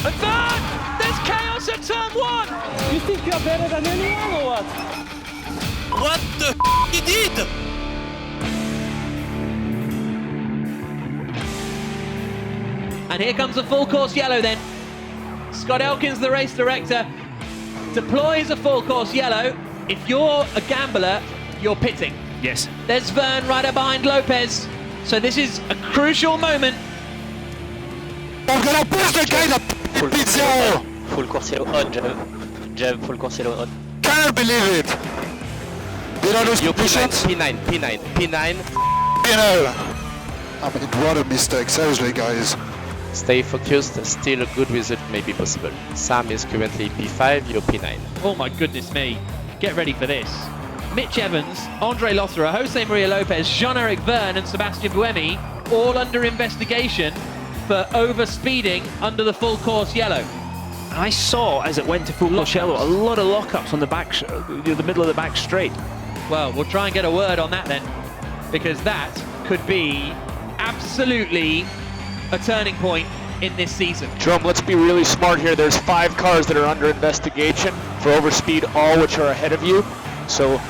And Vern! There's chaos at turn 1! You think you're better than anyone or what? What the he did? And here comes a full course yellow then. Scott Elkins, the race director, deploys a full course yellow. If you're a gambler, you're pitting. Yes. There's Vern right up behind Lopez. So this is a crucial moment. I'm gonna push the guy that pit zero! Full course yellow on, Jab, full course yellow on. Cannot believe it! Did I lose P9, positions? P9. I mean, what a mistake, seriously guys. Stay focused, still a good result may be possible. Sam is currently P5, you're P9. Oh my goodness me. Get ready for this. Mitch Evans, Andre Lothera, Jose Maria Lopez, Jean-Eric Verne and Sebastian Buemi all under investigation for overspeeding under the full course yellow. I saw, as it went to full course yellow, a lot of lockups on the back, the middle of the back straight. Well, we'll try and get a word on that then, because that could be absolutely a turning point in this season. Jerome, let's be really smart here. There's 5 cars that are under investigation for overspeed, all which are ahead of you. So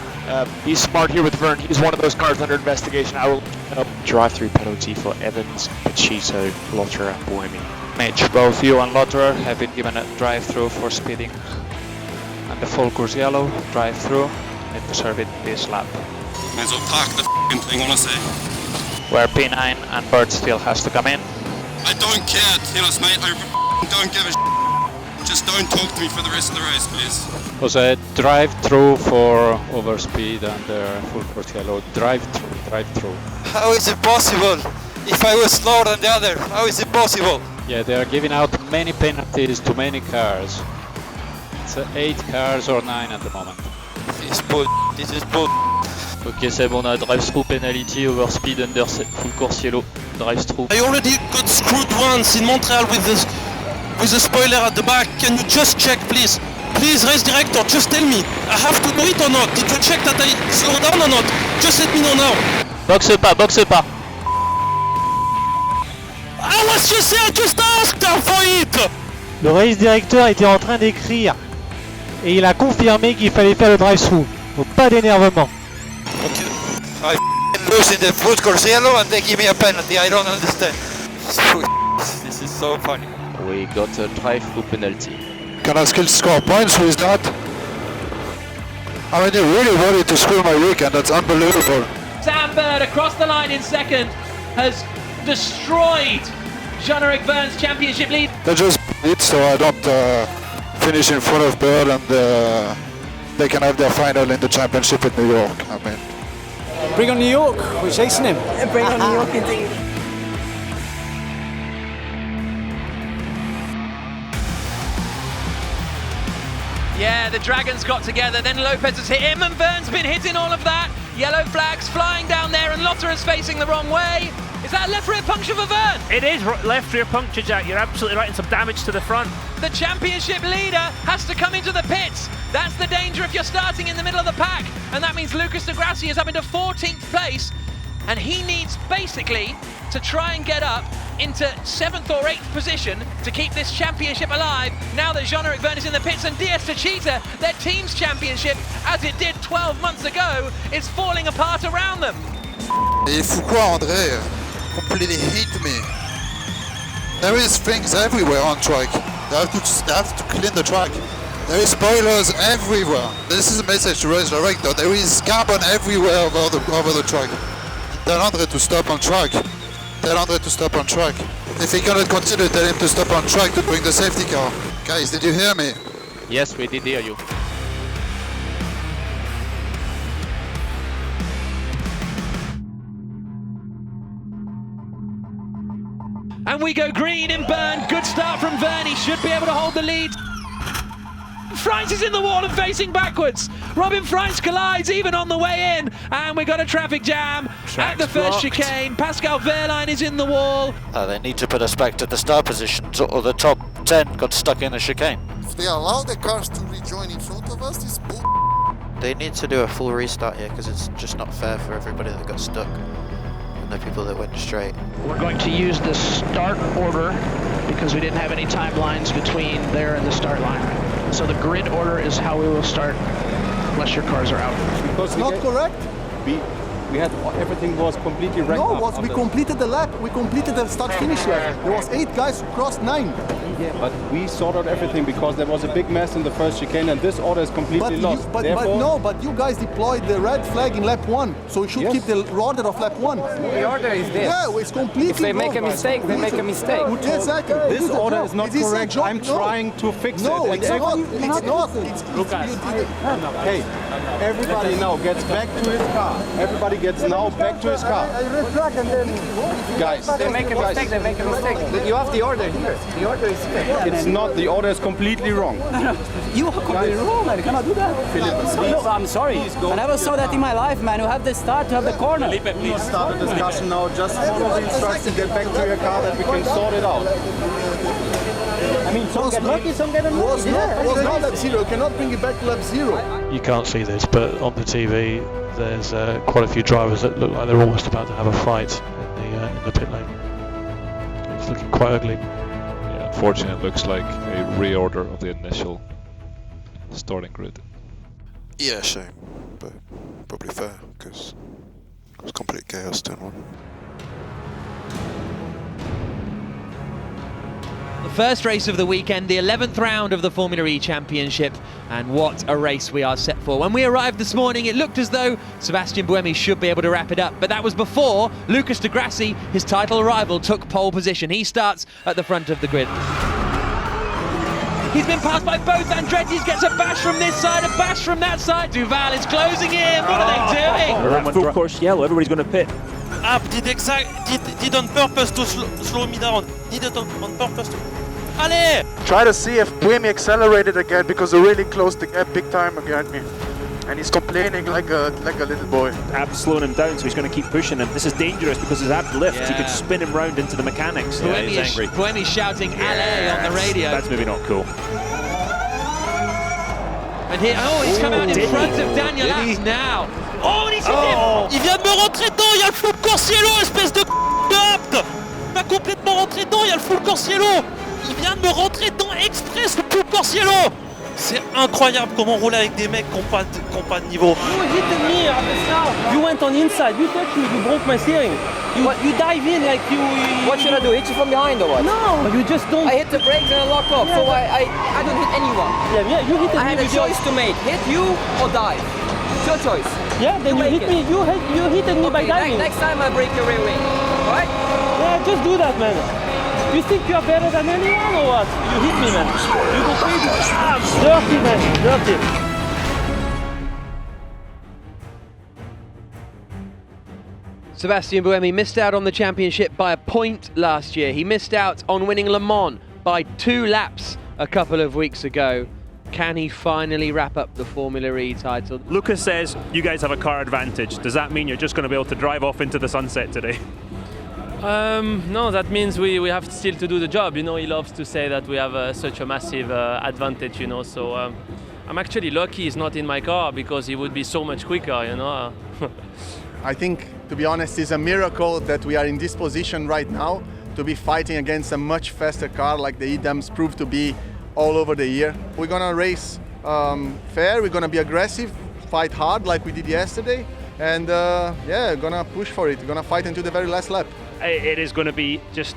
be smart here with Vern. He's one of those cars under investigation. I will drive-through penalty for Evans, Pachito, Lotter and Buemi. Mitch, both you and Lotter have been given a drive-through for speeding. And the full course yellow, drive-through, need to serve it this lap. Might as well park the f***ing thing, honestly. Where P9 and Bert still has to come in. I don't care, Taylor's mate. I don't give a shit. Just don't talk to me for the rest of the race, please. It was a drive-through for overspeed and full course yellow. Drive-through. How is it possible? If I was slower than the other, how is it possible? Yeah, they are giving out many penalties to many cars. It's 8 cars or 9 at the moment. This is bull. This is bull. Ok, c'est bon, on a drive-through penalty, overspeed under full course yellow, drive-through. I already got screwed once in Montreal with the spoiler at the back. Can you just check, please? Please, race director, just tell me. I have to do it or not? Did you check that I slow down or not? Just let me know now. Boxe pas. I was just here, I just asked her for it. Le race directeur était en train d'écrire et il a confirmé qu'il fallait faire le drive-through. Donc pas d'énervement. Okay. I lose in the full course yellow and they give me a penalty. I don't understand. This is so funny. We got a drive-through penalty. Can I still score points with that? I mean, you really wanted to screw my weekend, that's unbelievable. Sam Bird across the line in second has destroyed Jean-Eric Verne's championship lead. They just it so I don't finish in front of Bird and they can have their final in the championship in New York. I mean, Bring on New York, we're chasing him. Bring on New York indeed. Yeah, the Dragons got together, then Lopez has hit him and Verne's been hitting all of that. Yellow flags flying down there and Lotter is facing the wrong way. Is that a left rear puncture for Verne? It is left rear puncture, Jack. You're absolutely right, and some damage to the front. The championship leader has to come into the pits. That's the danger if you're starting in the middle of the pack. And that means Lucas de Grassi is up into 14th place. And he needs basically to try and get up into 7th or 8th position to keep this championship alive. Now that Jean-Eric Verne is in the pits and Diaz Techeetah, their team's championship, as it did 12 months ago, is falling apart around them. il fout quoi, André? Completely hit me. There is things everywhere on track. They have to clean the track. There is spoilers everywhere. This is a message to race director. There is carbon everywhere over the track. Tell Andre to stop on track. Tell Andre to stop on track. If he cannot continue, tell him to stop on track to bring the safety car. Guys, did you hear me? Yes, we did hear you. And we go green in Bern. Good start from Verne. He should be able to hold the lead. Freins is in the wall and facing backwards. Robin Freins collides even on the way in. And we got a traffic jam at the first chicane. Pascal Wehrlein is in the wall. They need to put us back to the start positions or the top 10 got stuck in the chicane. If they allow the cars to rejoin in front of us, it's bull. They need to do a full restart here because it's just not fair for everybody that got stuck and the people that went straight. We're going to use the start order because we didn't have any timelines between there and the start line. So the grid order is how we will start, unless your cars are out. Because not correct. We had everything was completely wrecked up. We completed the lap. We completed the start-finish lap. There was 8 guys who crossed 9. Yeah, but we sorted out everything because there was a big mess in the first chicane, and this order is completely lost. But you guys deployed the red flag in lap 1, so you should keep the order of lap 1. The order is this. Yeah, it's completely If they make a mistake, they make a mistake. Exactly. This order is not correct. I'm trying to fix it. No, it's not. It's not. Hey, everybody now gets back to his car. Everybody gets now back to his car. Guys, They make a mistake, they make a mistake. You have the order here. The order is here. It's not. The order is completely wrong. You are completely wrong, man. You cannot do that. No, I'm sorry. I never saw that in my life, man. You have the start, you have the corner. Please start the discussion now. Just follow the instructions. Get back to your car that we can sort it out. I mean, some get lucky, some get unlucky. Was not lap 0. You cannot bring it back to lap 0. You can't see this, but on the TV, there's quite a few drivers that look like they're almost about to have a fight in the pit lane. It's looking quite ugly. Yeah, unfortunately, it looks like a reorder of the initial starting grid. Yeah, shame, but probably fair because it was complete chaos turn 1. The first race of the weekend, the 11th round of the Formula E Championship, and what a race we are set for. When we arrived this morning, it looked as though Sebastian Buemi should be able to wrap it up, but that was before Lucas de Grassi, his title rival, took pole position. He starts at the front of the grid. He's been passed by both. Andretti's gets a bash from this side, a bash from that side. Duval is closing in. What are they doing? Full course yellow, everybody's going to pit. Did on purpose to slow me down. Did it on purpose to... Allez! Try to see if Buemi accelerated again because he really closed the gap big time against me. And he's complaining like a little boy. Ab's slowing him down, so he's going to keep pushing him. This is dangerous because his ab lift, he could spin him round into the mechanics. Buemi is angry. Buemi's shouting "Allez" on the radio. That's maybe not cool. And here, he's come out in front of Daniel Abs now. Oh, and he's hit him! Il vient de me rentrer dedans, il y a le full Corsiello, espèce de apte! Il m'a complètement rentré dedans, il y a le full Corsiello! Il vient de me rentrer dedans express, le full Corsiello! C'est incroyable comment rouler avec des mecs qui n'ont pas de niveau. You hit me at the start. You went on the inside. You touched me. You broke my steering. You dive in like you. What should I do? Hit you from behind or what? No, you just don't. I hit the brakes and I lock off, so I don't hit anyone. Yeah, you hit me. I had a choice to make: hit you or dive. It's your choice. Yeah, then you hit me. You hit me by diving. Next time I break your rear wing. All right? Yeah, just do that, man. You think you are better than anyone or what? You hit me, man. You go crazy. Dirty, man. Dirty. Sebastian Buemi missed out on the championship by a point last year. He missed out on winning Le Mans by 2 laps a couple of weeks ago. Can he finally wrap up the Formula E title? Lucas says you guys have a car advantage. Does that mean you're just going to be able to drive off into the sunset today? No, that means we have still to do the job. You know, he loves to say that we have such a massive advantage, you know, so I'm actually lucky he's not in my car because he would be so much quicker, you know. I think, to be honest, it's a miracle that we are in this position right now to be fighting against a much faster car like the EDAMs proved to be all over the year. We're gonna race fair, we're gonna be aggressive, fight hard like we did yesterday, and yeah, gonna push for it, gonna fight until the very last lap. It is going to be just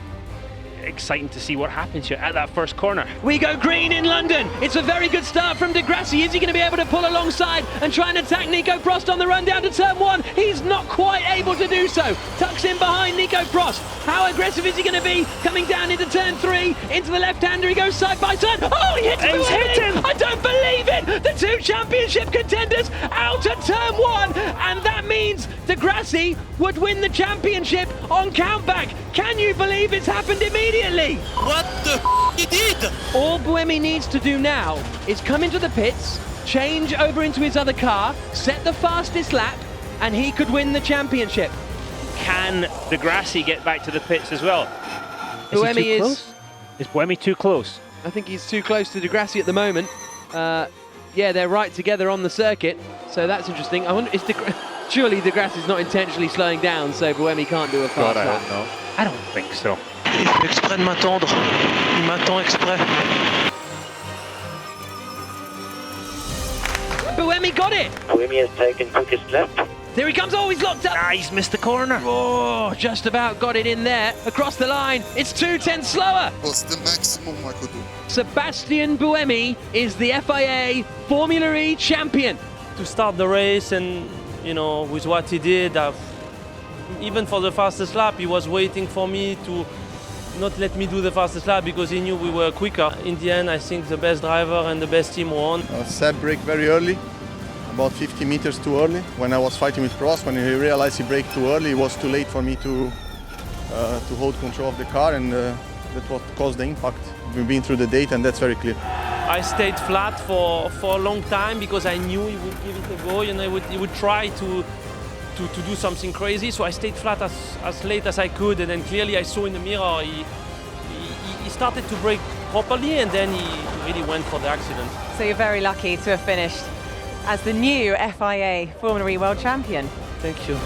exciting to see what happens here at that first corner. We go green in London. It's a very good start from de Grassi. Is he going to be able to pull alongside and try and attack Nico Prost on the run down to turn 1? He's not quite able to do so. Tucks in behind Nico Prost. How aggressive is he going to be? Coming down into turn 3, into the left-hander, he goes side by side. Oh, he hits him! I don't believe it! The 2 championship contenders out at turn 1, and that means de Grassi would win the championship on countback. Can you believe it's happened immediately? What the he did? All Buemi needs to do now is come into the pits, change over into his other car, set the fastest lap, and he could win the championship. Can de Grassi get back to the pits as well? Buemi Is Buemi too close? I think he's too close to de Grassi at the moment. Yeah, they're right together on the circuit, so that's interesting. I wonder, surely de Grassi's not intentionally slowing down, so Buemi can't do a fast lap. I don't think so. Il fait exprès de m'attendre. Il m'attend exprès. Buemi got it! Buemi has taken quickest left. There he comes, oh, he's locked up! Ah, he's missed the corner. Oh, just about got it in there. Across the line, it's 2/10 slower. What's the maximum I could do? Sebastian Buemi is the FIA Formula E champion. To start the race and, you know, with what he did, even for the fastest lap, he was waiting for me to not let me do the fastest lap because he knew we were quicker. In the end, I think the best driver and the best team won. Seb braked very early, about 50 meters too early. When I was fighting with Prost, when he realized he braked too early, it was too late for me to hold control of the car, and that's what caused the impact. We've been through the data, and that's very clear. I stayed flat for a long time because I knew he would give it a go. You know, he would try to do something crazy. So I stayed flat as late as I could, and then clearly I saw in the mirror he started to brake properly, and then he really went for the accident. So you're very lucky to have finished as the new FIA Formula E World Champion. Thank you.